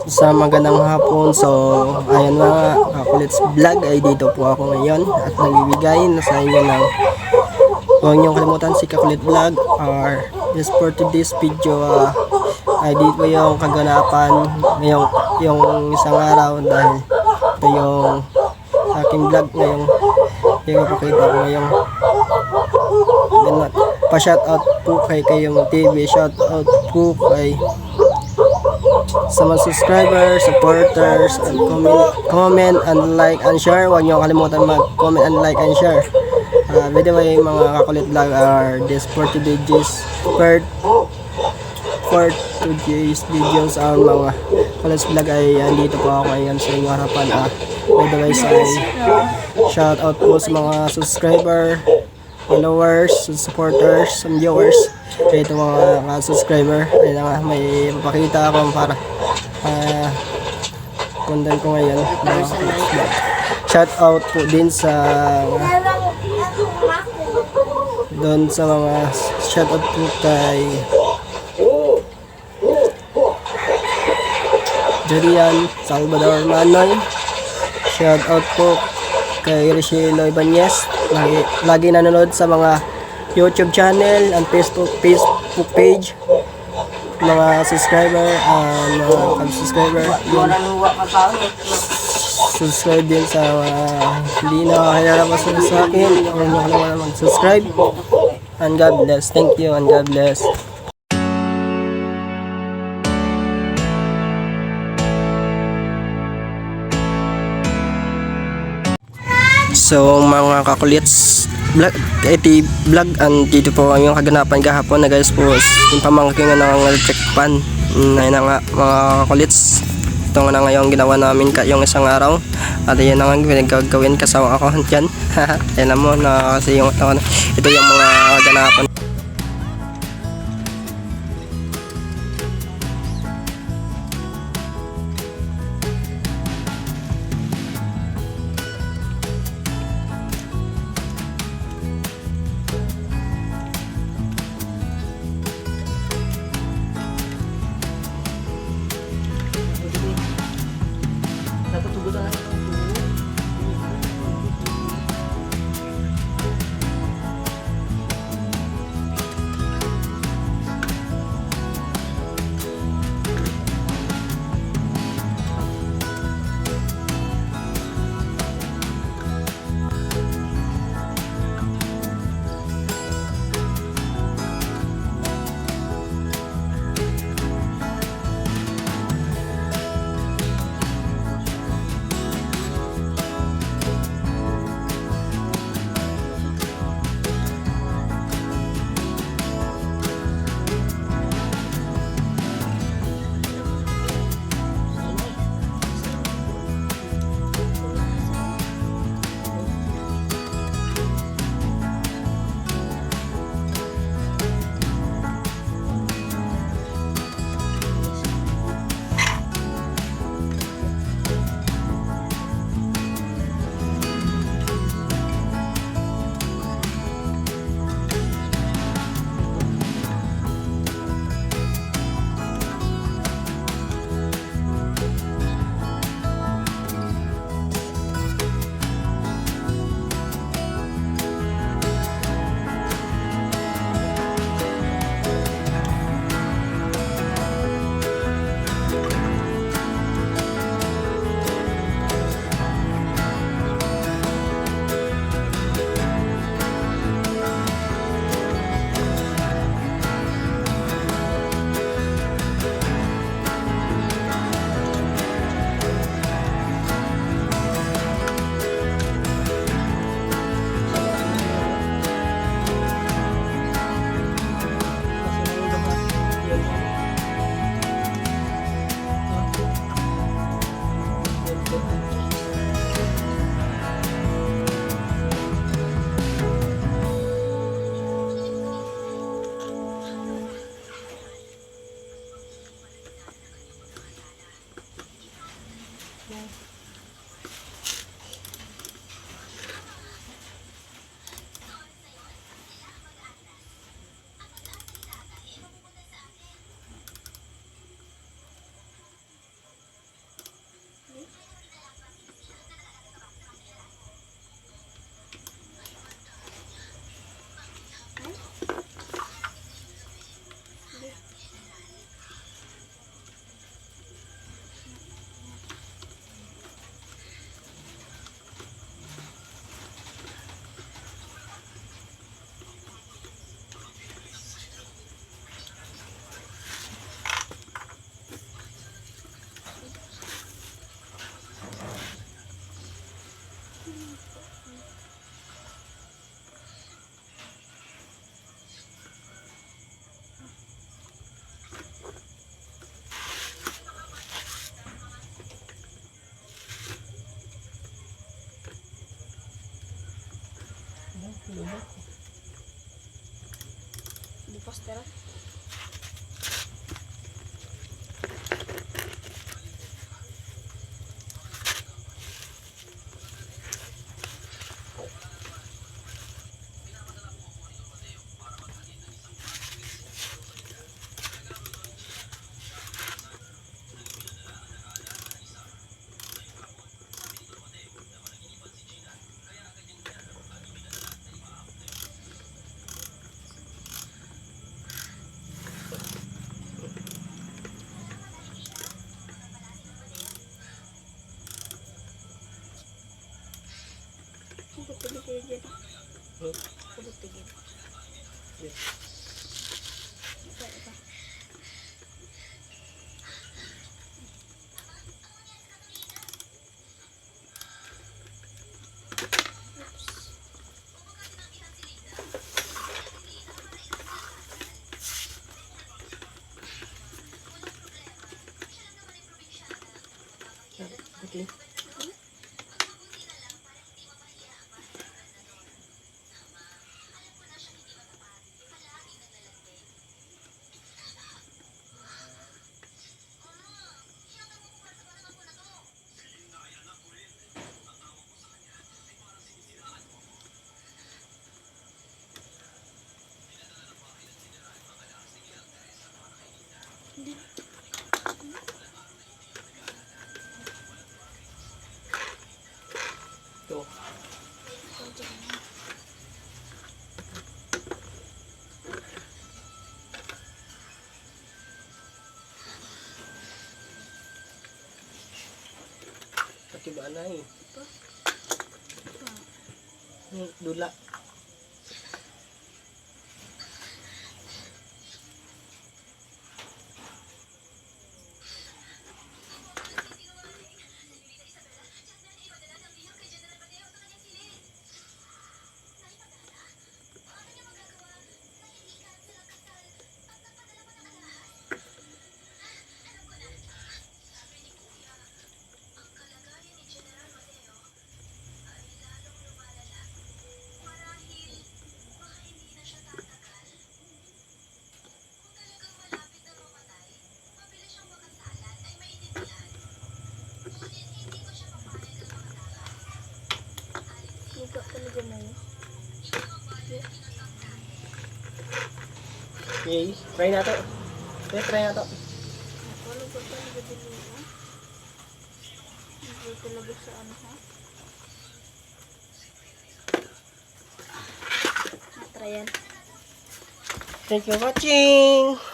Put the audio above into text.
Sa magandang hapon. So, ayan mga kakulits vlog ay dito po ako ngayon at nagbibigay na sa inyo ng huwag niyong kalimutan si Kakulit Vlog or just for today's video ay dito yung kaganapan ngayong yung isang araw dahil ito yung aking vlog ngayong ipapakita ko ngayong ganun. Pa-shoutout po kay Kayong TV, shoutout po kay sa mga subscribers, supporters, and comment and like and share. Huwag niyo kalimutan mag-comment and like and share. By the way, mga kakulit vlog are this for today's videos ang mga kakulit vlog ay andito po ako ngayon sa inyong harapan. By the way, shout out po sa mga subscriber, followers, supporters, and viewers. Ito mga subscriber ay nga may papakita ako para content ko ngayon. Shout out po din sa doon sa mga shout out po kay Julian Salvador Manoy. Shout out po kay Richelo Ibanez, lagi nanonood sa mga YouTube channel and Facebook page, mga subscriber and mga subscriber yun. Subscribe din sa hindi na kakilala pa sa akin, huwag nyo kalimutan mag-subscribe, and God bless. Thank you and God bless. So mga kakulits vlog, vlog and dito po ang yung kaganapan kahapon na guys po yung pamangking ng electric pan na yun nga mga kakulits. Ito nga na ngayon ginawa namin yung isang araw at yun na nga pinagagawin kasama ako dyan. Alam mo na kasi yung ito yung mga kaganapan. Bukas tara. Pagod kayo dyan. Pagod tigil. Ito. Okay. Ito. Pakiba na eh. Dula. Liga talaga na yun. Okay, try na to. Okay, try na to. Wala ba talaga din yun? Hindi talaga sa ano ha? Natrayan. Thank you for watching.